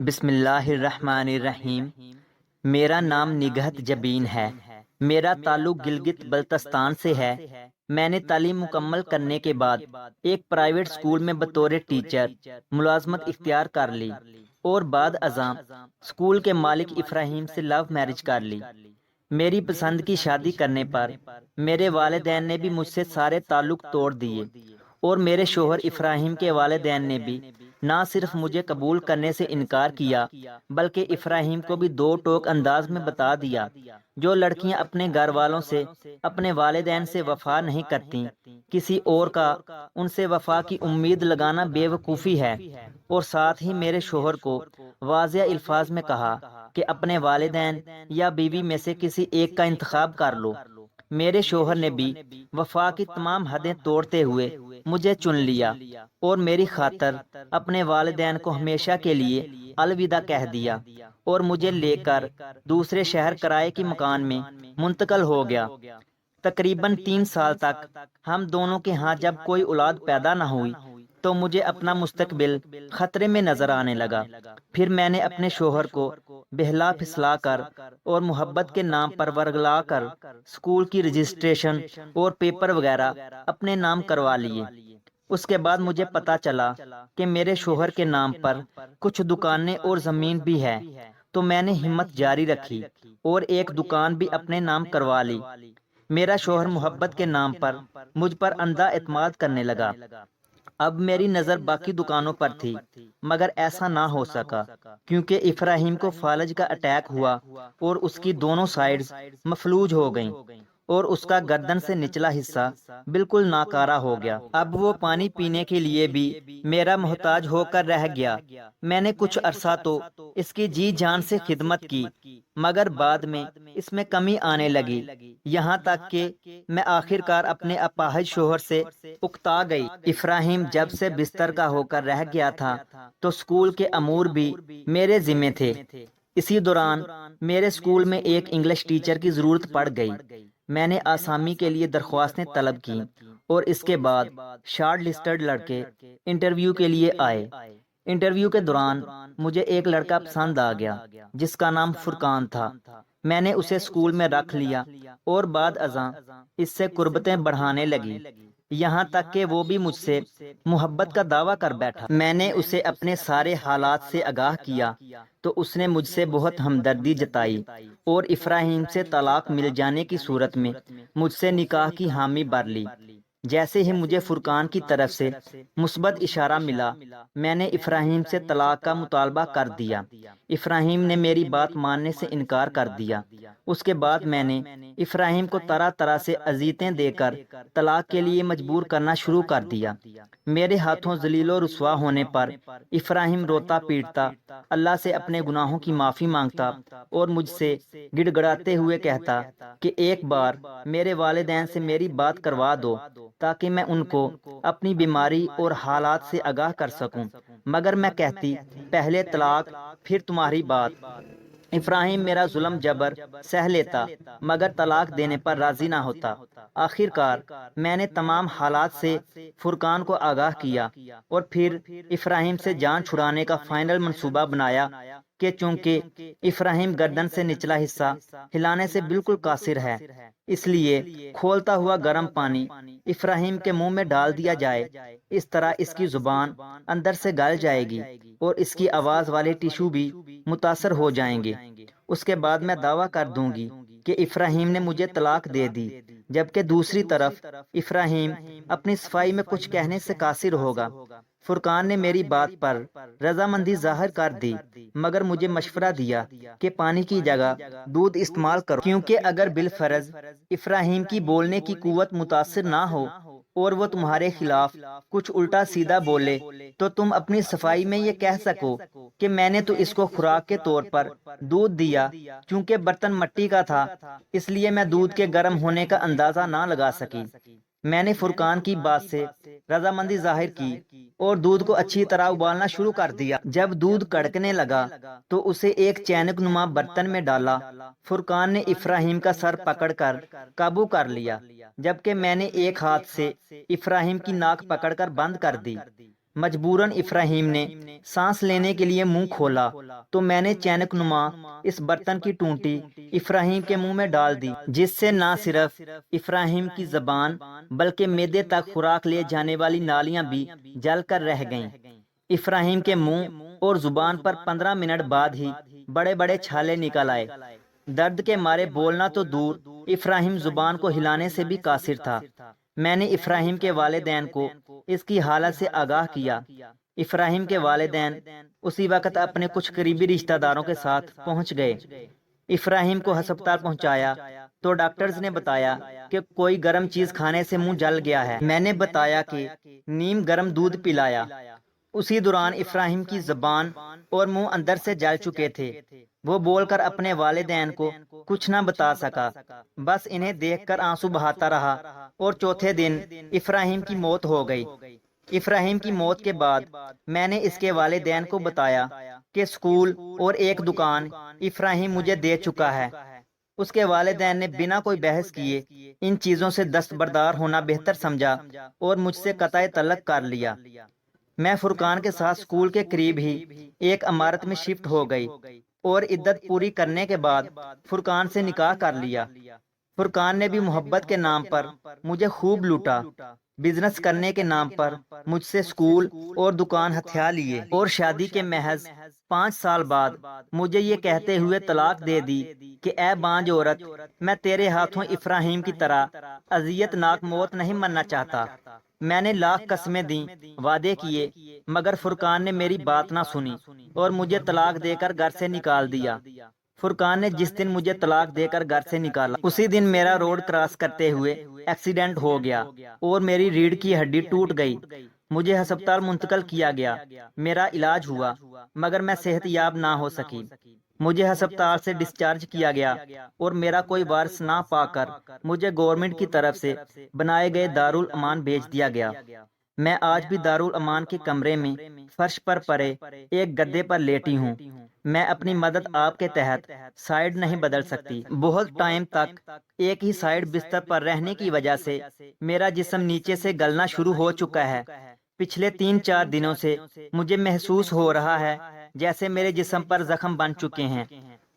بسم اللہ الرحمن الرحیم۔ میرا نام نگہت جبین ہے۔ میرا تعلق گلگت بلتستان سے ہے۔ میں نے تعلیم مکمل کرنے کے بعد ایک پرائیویٹ اسکول میں بطور ٹیچر ملازمت اختیار کر لی اور بعد ازاں اسکول کے مالک ابراہیم سے لو میرج کر لی۔ میری پسند کی شادی کرنے پر میرے والدین نے بھی مجھ سے سارے تعلق توڑ دیے اور میرے شوہر ابراہیم کے والدین نے بھی نہ صرف مجھے قبول کرنے سے انکار کیا بلکہ ابراہیم کو بھی دو ٹوک انداز میں بتا دیا جو لڑکیاں اپنے گھر والوں سے اپنے والدین سے وفا نہیں کرتی کسی اور کا ان سے وفا کی امید لگانا بے وقوفی ہے، اور ساتھ ہی میرے شوہر کو واضح الفاظ میں کہا کہ اپنے والدین یا بیوی میں سے کسی ایک کا انتخاب کر لو۔ میرے شوہر نے بھی وفا کی تمام حدیں توڑتے ہوئے مجھے چن لیا اور میری خاطر اپنے والدین کو ہمیشہ کے لیے الوداع کہہ دیا اور مجھے لے کر دوسرے شہر کرائے کی مکان میں منتقل ہو گیا۔ تقریباً 3 سال تک ہم دونوں کے ہاں جب کوئی اولاد پیدا نہ ہوئی تو مجھے اپنا مستقبل خطرے میں نظر آنے لگا۔ پھر میں نے اپنے شوہر کو بہلا پھسلا کر اور محبت کے نام پر ورگلا کر اسکول کی رجسٹریشن اور پیپر وغیرہ اپنے نام کروا لیے۔ اس کے بعد مجھے پتا چلا کہ میرے شوہر کے نام پر کچھ دکانیں اور زمین بھی ہے، تو میں نے ہمت جاری رکھی اور ایک دکان بھی اپنے نام کروا لی۔ میرا شوہر محبت کے نام پر مجھ پر اندھا اعتماد کرنے لگا۔ اب میری نظر باقی دکانوں پر تھی، مگر ایسا نہ ہو سکا کیونکہ ابراہیم کو فالج کا اٹیک ہوا اور اس کی دونوں سائیڈز مفلوج ہو گئیں اور اس کا گردن سے نچلا حصہ بالکل ناکارہ ہو گیا۔ اب وہ پانی پینے کے لیے بھی میرا محتاج ہو کر رہ گیا۔ میں نے کچھ عرصہ تو اس کی جی جان سے خدمت کی، مگر بعد میں اس میں کمی آنے لگی، یہاں تک کہ میں آخر کار اپنے اپاہج شوہر سے اکتا گئی۔ ابراہیم جب سے بستر کا ہو کر رہ گیا تھا تو اسکول کے امور بھی میرے ذمے تھے۔ اسی دوران میرے اسکول میں ایک انگلش ٹیچر کی ضرورت پڑ گئی۔ میں نے آسامی کے لیے درخواستیں طلب کیں اور اس کے بعد شارٹ لسٹڈ لڑکے انٹرویو کے لیے آئے۔ انٹرویو کے دوران مجھے ایک لڑکا پسند آ گیا جس کا نام فرقان تھا۔ میں نے اسے اسکول میں رکھ لیا اور بعد ازاں اس سے قربتیں بڑھانے لگی، یہاں تک کہ وہ بھی مجھ سے محبت کا دعویٰ کر بیٹھا۔ میں نے اسے اپنے سارے حالات سے آگاہ کیا تو اس نے مجھ سے بہت ہمدردی جتائی اور ابراہیم سے طلاق مل جانے کی صورت میں مجھ سے نکاح کی حامی بھر لی۔ جیسے ہی مجھے فرقان کی طرف سے مثبت اشارہ ملا، میں نے ابراہیم سے طلاق کا مطالبہ کر دیا۔ ابراہیم نے میری بات ماننے سے انکار کر دیا۔ اس کے بعد میں نے ابراہیم کو طرح طرح سے اذیتیں دے کر طلاق کے لیے مجبور کرنا شروع کر دیا۔ میرے ہاتھوں ذلیل و رسوا ہونے پر ابراہیم روتا پیٹتا، اللہ سے اپنے گناہوں کی معافی مانگتا اور مجھ سے گڑ گڑاتے ہوئے کہتا کہ ایک بار میرے والدین سے میری بات کروا دو تاکہ میں ان کو اپنی بیماری اور حالات سے آگاہ کر سکوں، مگر میں کہتی پہلے طلاق پھر تمہاری بات۔ ابراہیم میرا ظلم جبر سہ لیتا مگر طلاق دینے پر راضی نہ ہوتا۔ آخر کار میں نے تمام حالات سے فرقان کو آگاہ کیا اور پھر ابراہیم سے جان چھڑانے کا فائنل منصوبہ بنایا کہ چونکہ ابراہیم گردن سے نچلا حصہ ہلانے سے بالکل قاصر ہے، اس لیے کھولتا ہوا گرم پانی ابراہیم کے منہ میں ڈال دیا جائے۔ اس طرح اس کی زبان اندر سے گل جائے گی اور اس کی آواز والے ٹیشو بھی متاثر ہو جائیں گے۔ اس کے بعد میں دعویٰ کر دوں گی کہ ابراہیم نے مجھے طلاق دے دی، جبکہ دوسری طرف ابراہیم اپنی صفائی میں کچھ کہنے سے قاصر ہوگا۔ فرقان نے میری بات پر رضامندی ظاہر کر دی مگر مجھے مشورہ دیا کہ پانی کی جگہ دودھ استعمال کرو، کیونکہ اگر بالفرض ابراہیم کی بولنے کی قوت متاثر نہ ہو اور وہ تمہارے خلاف کچھ الٹا سیدھا بولے تو تم اپنی صفائی میں یہ کہہ سکو کہ میں نے تو اس کو خوراک کے طور پر دودھ دیا، چونکہ برتن مٹی کا تھا اس لیے میں دودھ کے گرم ہونے کا اندازہ نہ لگا سکی۔ میں نے فرقان کی بات سے رضامندی ظاہر کی اور دودھ کو اچھی طرح ابالنا شروع کر دیا۔ جب دودھ کڑکنے لگا تو اسے ایک چینک نما برتن میں ڈالا۔ فرقان نے ابراہیم کا سر پکڑ کر قابو کر لیا، جبکہ میں نے ایک ہاتھ سے ابراہیم کی ناک پکڑ کر بند کر دی، مجبوراً ابراہیم نے سانس لینے کے لیے منہ کھولا تو میں نے چینک نما اس برتن کی ٹونٹی ابراہیم کے منہ میں ڈال دی، جس سے نہ صرف ابراہیم کی زبان بلکہ معدے تک خوراک لے جانے والی نالیاں بھی جل کر رہ گئیں۔ ابراہیم کے منہ اور زبان پر 15 منٹ بعد ہی بڑے بڑے چھالے نکل آئے۔ درد کے مارے بولنا تو دور، ابراہیم زبان کو ہلانے سے بھی قاصر تھا۔ میں نے ابراہیم کے والدین کو اس کی حالت سے آگاہ کیا۔ ابراہیم کے والدین اسی وقت اپنے کچھ قریبی رشتہ داروں کے ساتھ پہنچ گئے۔ ابراہیم کو ہسپتال پہنچایا تو ڈاکٹرز نے بتایا کہ کوئی گرم چیز کھانے سے منہ جل گیا ہے۔ میں نے بتایا کہ نیم گرم دودھ پلایا۔ اسی دوران ابراہیم کی زبان اور منہ اندر سے جل چکے تھے۔ وہ بول کر اپنے والدین کو کچھ نہ بتا سکا، بس انہیں دیکھ کر آنسو بہاتا رہا، اور چوتھے دن ابراہیم کی موت ہو گئی۔ ابراہیم کی موت کے بعد میں نے اس کے والدین کو بتایا کہ اسکول اور ایک دکان ابراہیم مجھے دے چکا ہے۔ اس کے والدین نے بنا کوئی بحث کیے ان چیزوں سے دستبردار ہونا بہتر سمجھا اور مجھ سے قطع تعلق کر لیا۔ میں فرقان کے ساتھ اسکول کے قریب ہی ایک عمارت میں شفٹ ہو گئی اور عدت پوری کرنے کے بعد فرقان سے نکاح کر لیا۔ فرقان نے بھی محبت کے نام پر مجھے خوب لوٹا، بزنس کرنے کے نام پر مجھ سے اسکول اور دکان ہتھیا لیے، اور شادی کے محض 5 سال بعد مجھے یہ کہتے ہوئے طلاق دے دی کہ اے بانج عورت، میں تیرے ہاتھوں ابراہیم کی طرح اذیت ناک موت نہیں مرنا چاہتا۔ میں نے لاکھ قسمیں دیں، وعدے کیے، مگر فرقان نے میری بات نہ سنی اور مجھے طلاق دے کر گھر سے نکال دیا۔ فرقان نے جس دن مجھے طلاق دے کر گھر سے نکالا، اسی دن میرا روڈ کراس کرتے ہوئے ایکسیڈنٹ ہو گیا اور میری ریڑھ کی ہڈی ٹوٹ گئی۔ مجھے ہسپتال منتقل کیا گیا، میرا علاج ہوا، مگر میں صحت یاب نہ ہو سکی۔ مجھے ہسپتال سے ڈسچارج کیا گیا اور میرا کوئی وارث نہ پا کر مجھے گورنمنٹ کی طرف سے بنائے گئے دارالامان بھیج دیا گیا۔ میں آج بھی دارالامان کے کمرے میں فرش پر پڑے ایک گدے پر لیٹی ہوں۔ میں اپنی مدد آپ کے تحت سائیڈ نہیں بدل سکتی۔ بہت ٹائم تک ایک ہی سائیڈ بستر پر رہنے کی وجہ سے میرا جسم نیچے سے گلنا شروع ہو چکا ہے۔ پچھلے 3-4 دنوں سے مجھے محسوس ہو رہا ہے جیسے میرے جسم پر زخم بن چکے ہیں۔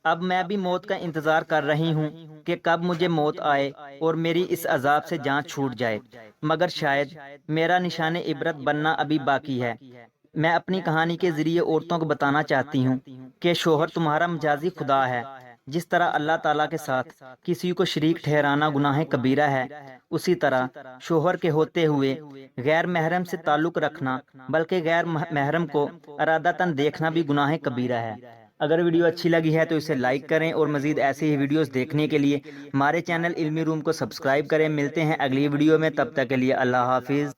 اب میں بھی موت کا انتظار کر رہی ہوں کہ کب مجھے موت آئے اور میری اس عذاب سے جان چھوٹ جائے، مگر شاید میرا نشان عبرت بننا ابھی باقی ہے۔ میں اپنی کہانی کے ذریعے عورتوں کو بتانا چاہتی ہوں کہ شوہر تمہارا مجازی خدا ہے۔ جس طرح اللہ تعالیٰ کے ساتھ کسی کو شریک ٹھہرانا گناہ کبیرہ ہے، اسی طرح شوہر کے ہوتے ہوئے غیر محرم سے تعلق رکھنا بلکہ غیر محرم کو ارادتاً دیکھنا بھی گناہ کبیرہ ہے۔ اگر ویڈیو اچھی لگی ہے تو اسے لائک کریں اور مزید ایسی ہی ویڈیوز دیکھنے کے لیے ہمارے چینل علمی روم کو سبسکرائب کریں۔ ملتے ہیں اگلی ویڈیو میں، تب تک کے لیے اللہ حافظ۔